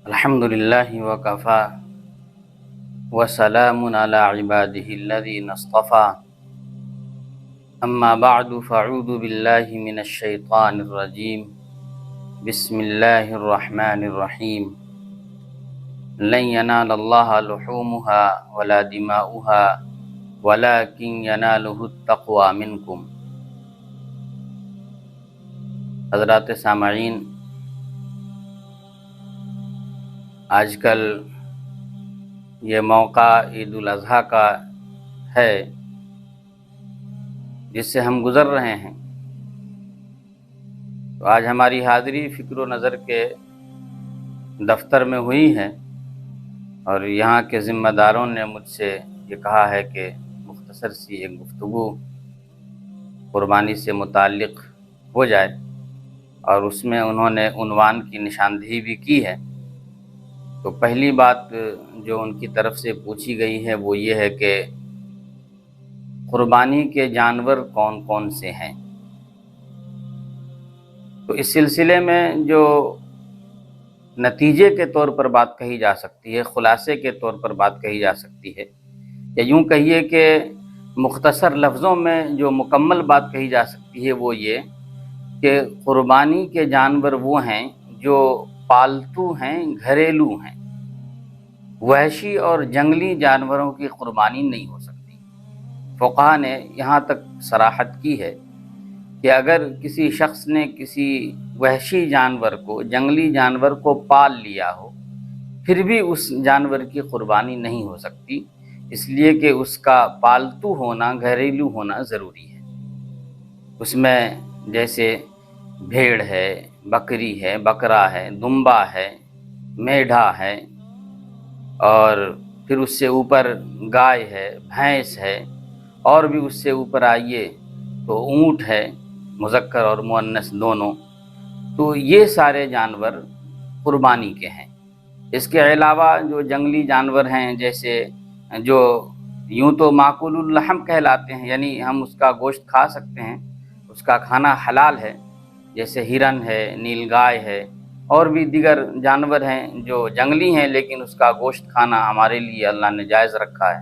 الحمد للہ وکفا وسلام علی عباده الذین اصطفى اما بعد فاعوذ باللہ من الشیطان الرجیم بسم اللہ الرحمن الرحیم لن ینال اللہ لحومها ولا دماؤها ولكن ینالہ التقوی منکم۔ حضرات سامعین، آج کل یہ موقع عید الاضحیٰ کا ہے جس سے ہم گزر رہے ہیں، تو آج ہماری حاضری فکر و نظر کے دفتر میں ہوئی ہے اور یہاں کے ذمہ داروں نے مجھ سے یہ کہا ہے کہ مختصر سی ایک گفتگو قربانی سے متعلق ہو جائے، اور اس میں انہوں نے عنوان کی نشاندہی بھی کی ہے۔ تو پہلی بات جو ان کی طرف سے پوچھی گئی ہے وہ یہ ہے کہ قربانی کے جانور کون کون سے ہیں۔ تو اس سلسلے میں جو نتیجے کے طور پر بات کہی جا سکتی ہے، خلاصے کے طور پر بات کہی جا سکتی ہے، یا یوں کہیے کہ مختصر لفظوں میں جو مکمل بات کہی جا سکتی ہے وہ یہ کہ قربانی کے جانور وہ ہیں جو پالتو ہیں، گھریلو ہیں۔ وحشی اور جنگلی جانوروں کی قربانی نہیں ہو سکتی۔ فقہا نے یہاں تک صراحت کی ہے کہ اگر کسی شخص نے کسی وحشی جانور کو، جنگلی جانور کو پال لیا ہو، پھر بھی اس جانور کی قربانی نہیں ہو سکتی، اس لیے کہ اس کا پالتو ہونا، گھریلو ہونا ضروری ہے۔ اس میں جیسے بھیڑ ہے، بکری ہے، بکرا ہے، دمبا ہے، میڈھا ہے، اور پھر اس سے اوپر گائے ہے، بھینس ہے، اور بھی اس سے اوپر آئیے تو اونٹ ہے، مذکر اور مؤنث دونوں۔ تو یہ سارے جانور قربانی کے ہیں۔ اس کے علاوہ جو جنگلی جانور ہیں، جیسے جو یوں تو معقول اللحم کہلاتے ہیں، یعنی ہم اس کا گوشت کھا سکتے ہیں، اس کا کھانا حلال ہے، جیسے ہرن ہے، نیل گائے ہے، اور بھی دیگر جانور ہیں جو جنگلی ہیں لیکن اس کا گوشت کھانا ہمارے لیے اللہ نے جائز رکھا ہے،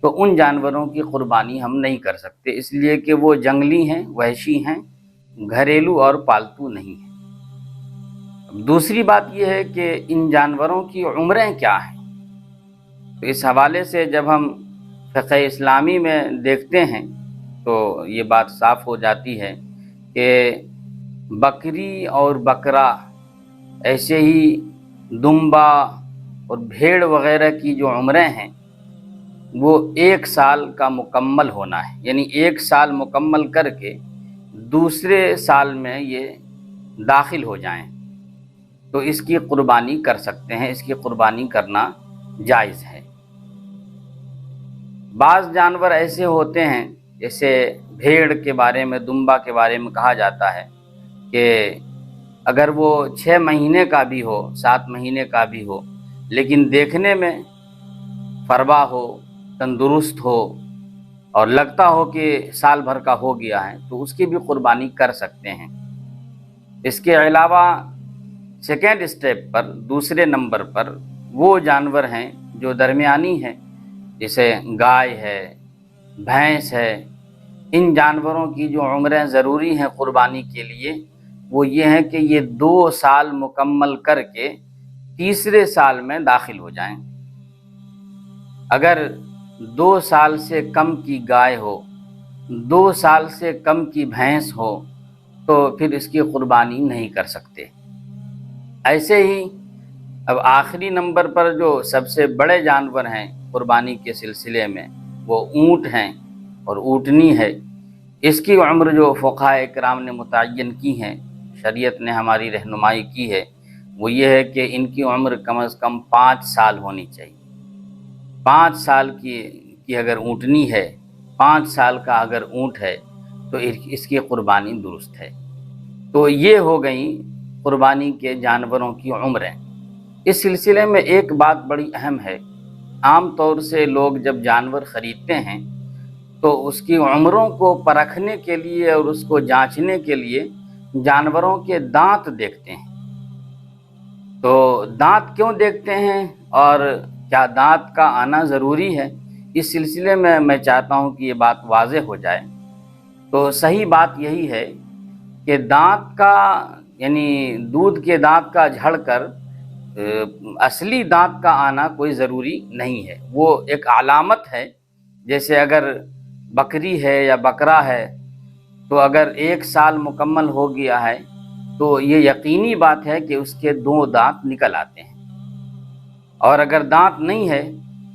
تو ان جانوروں کی قربانی ہم نہیں کر سکتے، اس لیے کہ وہ جنگلی ہیں، وحشی ہیں، گھریلو اور پالتو نہیں ہیں۔ دوسری بات یہ ہے کہ ان جانوروں کی عمریں کیا ہیں۔ تو اس حوالے سے جب ہم فقہ اسلامی میں دیکھتے ہیں تو یہ بات صاف ہو جاتی ہے کہ بکری اور بکرا، ایسے ہی دمبا اور بھیڑ وغیرہ کی جو عمریں ہیں وہ 1 سال کا مکمل ہونا ہے، یعنی 1 سال مکمل کر کے دوسرے سال میں یہ داخل ہو جائیں تو اس کی قربانی کر سکتے ہیں، اس کی قربانی کرنا جائز ہے۔ بعض جانور ایسے ہوتے ہیں، جیسے بھیڑ کے بارے میں، دمبا کے بارے میں کہا جاتا ہے کہ اگر وہ 6 مہینے کا بھی ہو، 7 مہینے کا بھی ہو، لیکن دیکھنے میں فربا ہو، تندرست ہو، اور لگتا ہو کہ سال بھر کا ہو گیا ہے، تو اس کی بھی قربانی کر سکتے ہیں۔ اس کے علاوہ سیکنڈ اسٹیپ پر، دوسرے نمبر پر، وہ جانور ہیں جو درمیانی ہیں، جیسے گائے ہے، بھینس ہے۔ ان جانوروں کی جو عمریں ضروری ہیں قربانی کے لیے وہ یہ ہیں کہ یہ 2 سال مکمل کر کے تیسرے سال میں داخل ہو جائیں۔ اگر 2 سال سے کم کی گائے ہو، 2 سال سے کم کی بھینس ہو تو پھر اس کی قربانی نہیں کر سکتے۔ ایسے ہی اب آخری نمبر پر جو سب سے بڑے جانور ہیں قربانی کے سلسلے میں وہ اونٹ ہیں اور اونٹنی ہے۔ اس کی عمر جو فقہاء اکرام نے متعین کی ہیں، شریعت نے ہماری رہنمائی کی ہے، وہ یہ ہے کہ ان کی عمر کم از کم 5 سال ہونی چاہیے۔ 5 سال کی اگر اونٹنی ہے، 5 سال کا اگر اونٹ ہے تو اس کی قربانی درست ہے۔ تو یہ ہو گئیں قربانی کے جانوروں کی عمریں۔ اس سلسلے میں ایک بات بڑی اہم ہے، عام طور سے لوگ جب جانور خریدتے ہیں تو اس کی عمروں کو پرکھنے کے لیے اور اس کو جانچنے کے لیے جانوروں کے دانت دیکھتے ہیں۔ تو دانت کیوں دیکھتے ہیں اور کیا دانت کا آنا ضروری ہے، اس سلسلے میں میں چاہتا ہوں کہ یہ بات واضح ہو جائے۔ تو صحیح بات یہی ہے کہ دانت کا یعنی دودھ کے دانت کا جھڑ کر اصلی دانت کا آنا کوئی ضروری نہیں ہے، وہ ایک علامت ہے۔ جیسے اگر بکری ہے یا بکرا ہے تو اگر 1 سال مکمل ہو گیا ہے تو یہ یقینی بات ہے کہ اس کے 2 دانت نکل آتے ہیں، اور اگر دانت نہیں ہے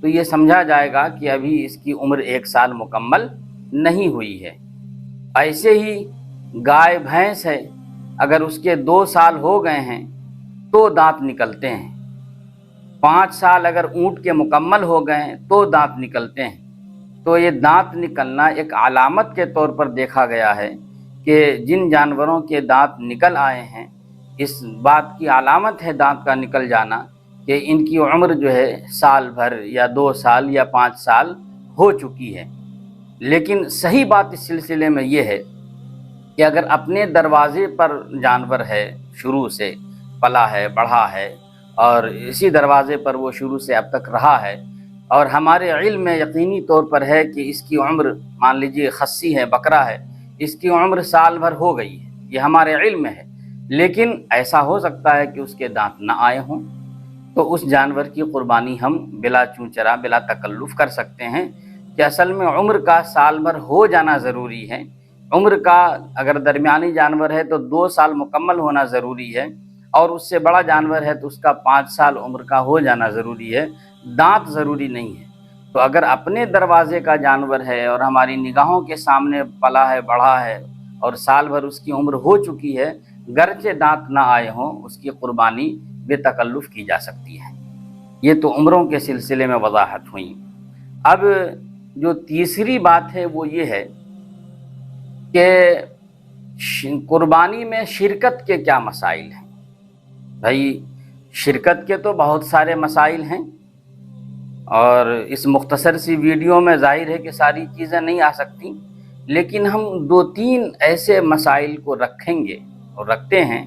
تو یہ سمجھا جائے گا کہ ابھی اس کی عمر 1 سال مکمل نہیں ہوئی ہے۔ ایسے ہی گائے بھینس ہے، اگر اس کے 2 سال ہو گئے ہیں تو دانت نکلتے ہیں۔ 5 سال اگر اونٹ کے مکمل ہو گئے ہیں تو دانت نکلتے ہیں۔ تو یہ دانت نکلنا ایک علامت کے طور پر دیکھا گیا ہے کہ جن جانوروں کے دانت نکل آئے ہیں، اس بات کی علامت ہے دانت کا نکل جانا کہ ان کی عمر جو ہے سال بھر یا 2 سال یا 5 سال ہو چکی ہے۔ لیکن صحیح بات اس سلسلے میں یہ ہے کہ اگر اپنے دروازے پر جانور ہے، شروع سے پلا ہے، بڑھا ہے، اور اسی دروازے پر وہ شروع سے اب تک رہا ہے، اور ہمارے علم میں یقینی طور پر ہے کہ اس کی عمر مان لیجئے خصی ہے، بکرا ہے، اس کی عمر سال بھر ہو گئی ہے، یہ ہمارے علم میں ہے، لیکن ایسا ہو سکتا ہے کہ اس کے دانت نہ آئے ہوں، تو اس جانور کی قربانی ہم بلا چونچرا بلا تکلف کر سکتے ہیں کہ اصل میں عمر کا سال بھر ہو جانا ضروری ہے۔ عمر کا اگر درمیانی جانور ہے تو 2 سال مکمل ہونا ضروری ہے، اور اس سے بڑا جانور ہے تو اس کا 5 سال عمر کا ہو جانا ضروری ہے، دانت ضروری نہیں ہے۔ تو اگر اپنے دروازے کا جانور ہے اور ہماری نگاہوں کے سامنے پلا ہے، بڑھا ہے، اور سال بھر اس کی عمر ہو چکی ہے، گرچہ دانت نہ آئے ہوں، اس کی قربانی بے تکلف کی جا سکتی ہے۔ یہ تو عمروں کے سلسلے میں وضاحت ہوئی۔ اب جو تیسری بات ہے وہ یہ ہے کہ قربانی میں شرکت کے کیا مسائل ہیں۔ بھائی شرکت کے تو بہت سارے مسائل ہیں، اور اس مختصر سی ویڈیو میں ظاہر ہے کہ ساری چیزیں نہیں آ سکتی، لیکن ہم 2-3 ایسے مسائل کو رکھیں گے اور رکھتے ہیں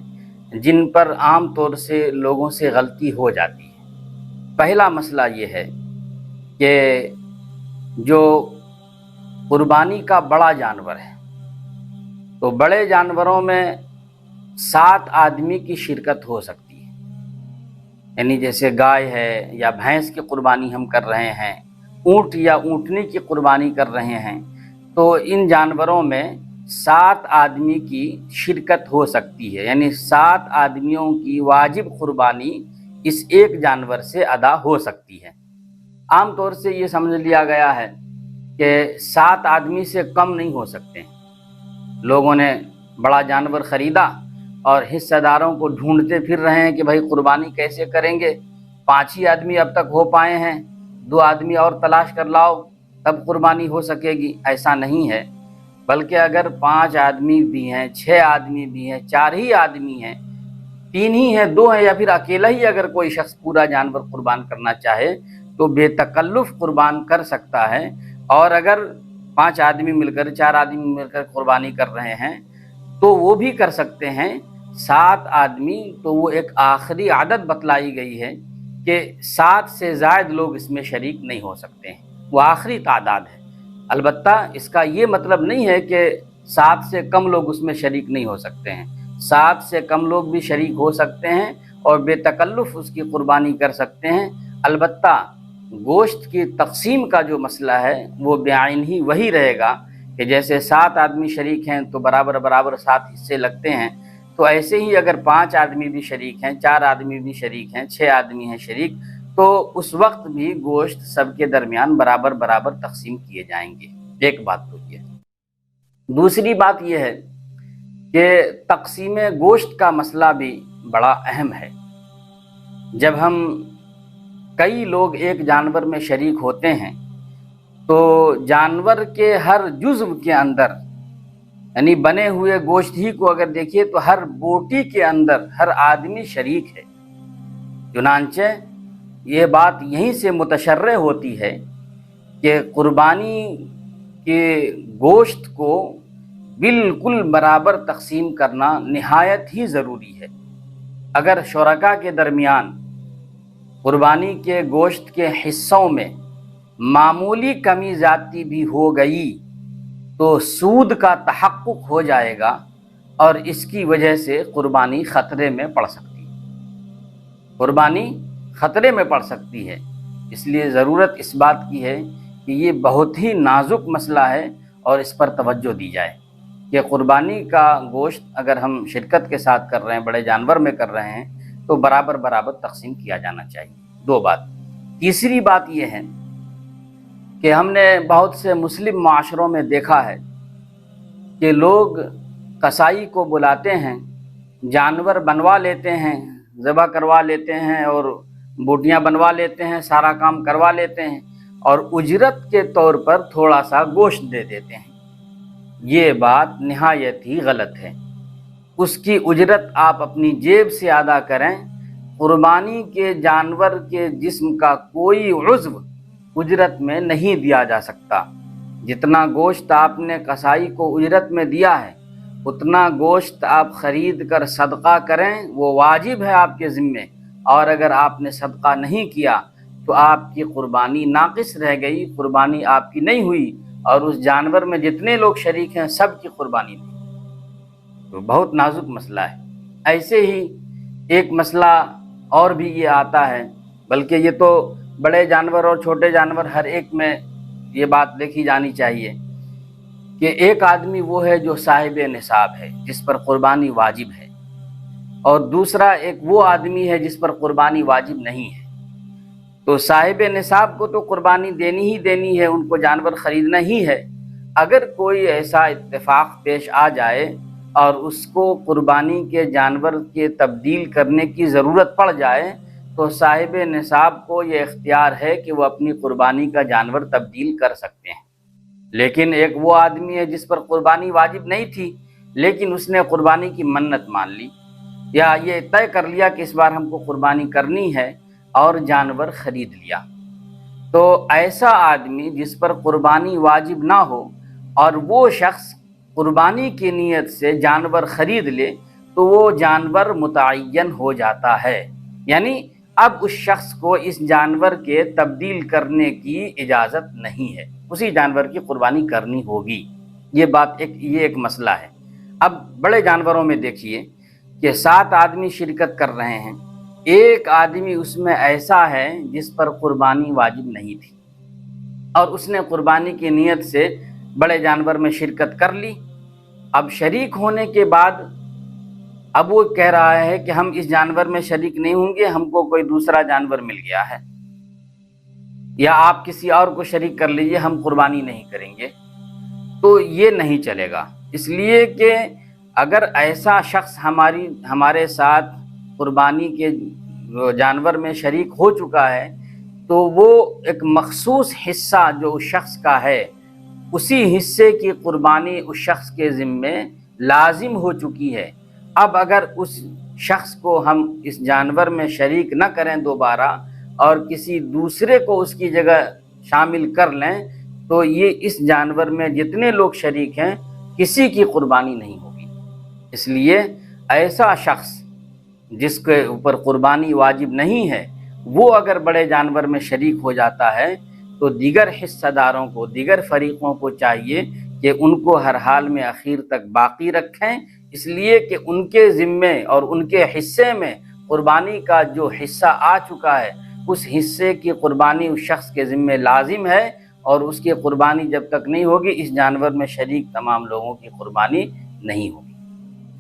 جن پر عام طور سے لوگوں سے غلطی ہو جاتی ہے۔ پہلا مسئلہ یہ ہے کہ جو قربانی کا بڑا جانور ہے تو بڑے جانوروں میں 7 آدمی کی شرکت ہو سکتی ہے، یعنی جیسے گائے ہے یا بھینس کی قربانی ہم کر رہے ہیں، اونٹ یا اونٹنی کی قربانی کر رہے ہیں، تو ان جانوروں میں 7 آدمی کی شرکت ہو سکتی ہے، یعنی 7 آدمیوں کی واجب قربانی اس ایک جانور سے ادا ہو سکتی ہے۔ عام طور سے یہ سمجھ لیا گیا ہے کہ 7 آدمی سے کم نہیں ہو سکتے ہیں۔ لوگوں نے بڑا جانور خریدا اور حصہ داروں کو ڈھونڈتے پھر رہے ہیں کہ بھائی قربانی کیسے کریں گے، 5 ہی آدمی اب تک ہو پائے ہیں، 2 آدمی اور تلاش کر لاؤ تب قربانی ہو سکے گی۔ ایسا نہیں ہے، بلکہ اگر 5 آدمی بھی ہیں، 6 آدمی بھی ہیں، 4 ہی آدمی ہیں، 3 ہی ہیں، 2 ہیں، یا پھر اکیلا ہی اگر کوئی شخص پورا جانور قربان کرنا چاہے تو بے تکلف قربان کر سکتا ہے۔ اور اگر 5 آدمی مل کر، 4 آدمی مل کر قربانی کر رہے ہیں تو وہ بھی کر سکتے ہیں۔ 7 آدمی تو وہ ایک آخری عدد بتلائی گئی ہے کہ 7 سے زائد لوگ اس میں شریک نہیں ہو سکتے ہیں، وہ آخری تعداد ہے۔ البتہ اس کا یہ مطلب نہیں ہے کہ 7 سے کم لوگ اس میں شریک نہیں ہو سکتے ہیں، 7 سے کم لوگ بھی شریک ہو سکتے ہیں اور بے تکلف اس کی قربانی کر سکتے ہیں۔ البتہ گوشت کی تقسیم کا جو مسئلہ ہے وہ بعین ہی وہی رہے گا کہ جیسے 7 آدمی شریک ہیں تو برابر برابر 7 حصے لگتے ہیں، تو ایسے ہی اگر 5 آدمی بھی شریک ہیں، 4 آدمی بھی شریک ہیں، 6 آدمی ہیں شریک، تو اس وقت بھی گوشت سب کے درمیان برابر برابر تقسیم کیے جائیں گے۔ ایک بات تو یہ ہے۔ دوسری بات یہ ہے کہ تقسیم گوشت کا مسئلہ بھی بڑا اہم ہے۔ جب ہم کئی لوگ ایک جانور میں شریک ہوتے ہیں تو جانور کے ہر جزو کے اندر، یعنی بنے ہوئے گوشت ہی کو اگر دیکھیے تو ہر بوٹی کے اندر ہر آدمی شریک ہے۔ چنانچہ یہ بات یہیں سے متشرع ہوتی ہے کہ قربانی کے گوشت کو بالکل برابر تقسیم کرنا نہایت ہی ضروری ہے۔ اگر شرکا کے درمیان قربانی کے گوشت کے حصوں میں معمولی کمی زیادتی بھی ہو گئی تو سود کا تحقق ہو جائے گا اور اس کی وجہ سے قربانی خطرے میں پڑ سکتی ہے، قربانی خطرے میں پڑ سکتی ہے۔ اس لیے ضرورت اس بات کی ہے کہ یہ بہت ہی نازک مسئلہ ہے اور اس پر توجہ دی جائے کہ قربانی کا گوشت اگر ہم شرکت کے ساتھ کر رہے ہیں، بڑے جانور میں کر رہے ہیں، تو برابر برابر تقسیم کیا جانا چاہیے۔ دو بات۔ تیسری بات یہ ہے کہ ہم نے بہت سے مسلم معاشروں میں دیکھا ہے کہ لوگ قصائی کو بلاتے ہیں، جانور بنوا لیتے ہیں، ذبح کروا لیتے ہیں اور بوٹیاں بنوا لیتے ہیں، سارا کام کروا لیتے ہیں اور اجرت کے طور پر تھوڑا سا گوشت دے دیتے ہیں۔ یہ بات نہایت ہی غلط ہے۔ اس کی اجرت آپ اپنی جیب سے ادا کریں۔ قربانی کے جانور کے جسم کا کوئی عضو اجرت میں نہیں دیا جا سکتا۔ جتنا گوشت آپ نے قصائی کو اجرت میں دیا ہے، اتنا گوشت آپ خرید کر صدقہ کریں، وہ واجب ہے آپ کے ذمے، اور اگر آپ نے صدقہ نہیں کیا تو آپ کی قربانی ناقص رہ گئی، قربانی آپ کی نہیں ہوئی، اور اس جانور میں جتنے لوگ شریک ہیں سب کی قربانی نہیں۔ تو بہت نازک مسئلہ ہے۔ ایسے ہی ایک مسئلہ اور بھی یہ آتا ہے، بلکہ یہ تو بڑے جانور اور چھوٹے جانور ہر ایک میں یہ بات دیکھی جانی چاہیے کہ ایک آدمی وہ ہے جو صاحب نصاب ہے، جس پر قربانی واجب ہے، اور دوسرا ایک وہ آدمی ہے جس پر قربانی واجب نہیں ہے۔ تو صاحب نصاب کو تو قربانی دینی ہی دینی ہے، ان کو جانور خریدنا ہی ہے۔ اگر کوئی ایسا اتفاق پیش آ جائے اور اس کو قربانی کے جانور کے تبدیل کرنے کی ضرورت پڑ جائے تو صاحب نصاب کو یہ اختیار ہے کہ وہ اپنی قربانی کا جانور تبدیل کر سکتے ہیں۔ لیکن ایک وہ آدمی ہے جس پر قربانی واجب نہیں تھی، لیکن اس نے قربانی کی منت مان لی یا یہ طے کر لیا کہ اس بار ہم کو قربانی کرنی ہے اور جانور خرید لیا، تو ایسا آدمی جس پر قربانی واجب نہ ہو اور وہ شخص قربانی کی نیت سے جانور خرید لے تو وہ جانور متعین ہو جاتا ہے، یعنی اب اس شخص کو اس جانور کے تبدیل کرنے کی اجازت نہیں ہے، اسی جانور کی قربانی کرنی ہوگی۔ یہ ایک مسئلہ ہے۔ اب بڑے جانوروں میں دیکھیے کہ 7 آدمی شرکت کر رہے ہیں، ایک آدمی اس میں ایسا ہے جس پر قربانی واجب نہیں تھی اور اس نے قربانی کی نیت سے بڑے جانور میں شرکت کر لی۔ اب شریک ہونے کے بعد اب وہ کہہ رہا ہے کہ ہم اس جانور میں شریک نہیں ہوں گے، ہم کو کوئی دوسرا جانور مل گیا ہے، یا آپ کسی اور کو شریک کر لیجئے، ہم قربانی نہیں کریں گے، تو یہ نہیں چلے گا۔ اس لیے کہ اگر ایسا شخص ہمارے ساتھ قربانی کے جانور میں شریک ہو چکا ہے تو وہ ایک مخصوص حصہ جو اس شخص کا ہے، اسی حصے کی قربانی اس شخص کے ذمے لازم ہو چکی ہے۔ اب اگر اس شخص کو ہم اس جانور میں شریک نہ کریں دوبارہ اور کسی دوسرے کو اس کی جگہ شامل کر لیں تو یہ اس جانور میں جتنے لوگ شریک ہیں کسی کی قربانی نہیں ہوگی۔ اس لیے ایسا شخص جس کے اوپر قربانی واجب نہیں ہے وہ اگر بڑے جانور میں شریک ہو جاتا ہے تو دیگر حصہ داروں کو، دیگر فریقوں کو چاہیے کہ ان کو ہر حال میں اخیر تک باقی رکھیں، اس لیے کہ ان کے ذمے اور ان کے حصے میں قربانی کا جو حصہ آ چکا ہے اس حصے کی قربانی اس شخص کے ذمے لازم ہے، اور اس کی قربانی جب تک نہیں ہوگی اس جانور میں شریک تمام لوگوں کی قربانی نہیں ہوگی۔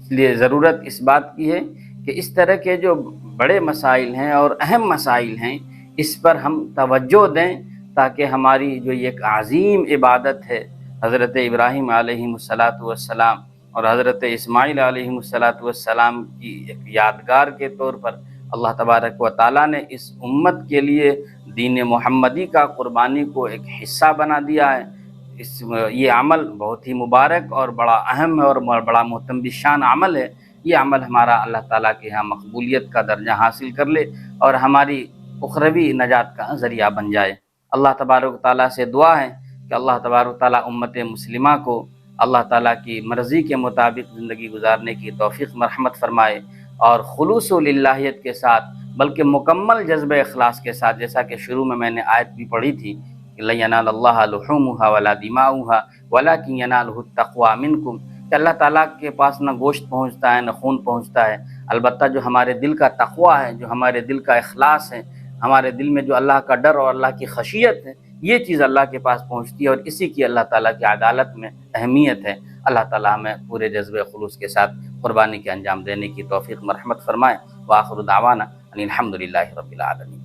اس لیے ضرورت اس بات کی ہے کہ اس طرح کے جو بڑے مسائل ہیں اور اہم مسائل ہیں اس پر ہم توجہ دیں تاکہ ہماری جو یہ ایک عظیم عبادت ہے، حضرت ابراہیم علیہ السلام اور حضرت اسماعیل علیہ السلام کی ایک یادگار کے طور پر اللہ تبارک و تعالیٰ نے اس امت کے لیے دین محمدی کا قربانی کو ایک حصہ بنا دیا ہے۔ یہ عمل بہت ہی مبارک اور بڑا اہم ہے اور بڑا محترم شان عمل ہے۔ یہ عمل ہمارا اللہ تعالیٰ کے ہاں مقبولیت کا درجہ حاصل کر لے اور ہماری اخروی نجات کا ذریعہ بن جائے۔ اللہ تبارک و تعالیٰ سے دعا ہے کہ اللہ تبارک و تعالیٰ امت مسلمہ کو اللہ تعالیٰ کی مرضی کے مطابق زندگی گزارنے کی توفیق مرحمت فرمائے۔ اور خلوص و للہیت کے ساتھ، بلکہ مکمل جذب اخلاص کے ساتھ، جیسا کہ شروع میں نے آیت بھی پڑھی تھی کہ لن ینال اللہ لحومها ولا دماؤها ولکن ینالہ التقوی منکم، کہ اللہ تعالیٰ کے پاس نہ گوشت پہنچتا ہے نہ خون پہنچتا ہے، البتہ جو ہمارے دل کا تقوی ہے، جو ہمارے دل کا اخلاص ہے، ہمارے دل میں جو اللہ کا ڈر اور اللہ کی خشیت ہے، یہ چیز اللہ کے پاس پہنچتی ہے، اور اسی کی اللہ تعالیٰ کی عدالت میں اہمیت ہے۔ اللہ تعالیٰ ہمیں پورے جذب خلوص کے ساتھ قربانی کے انجام دینے کی توفیق مرحمت فرمائے۔ وآخر دعوانا ان الحمد للہ رب العالمین۔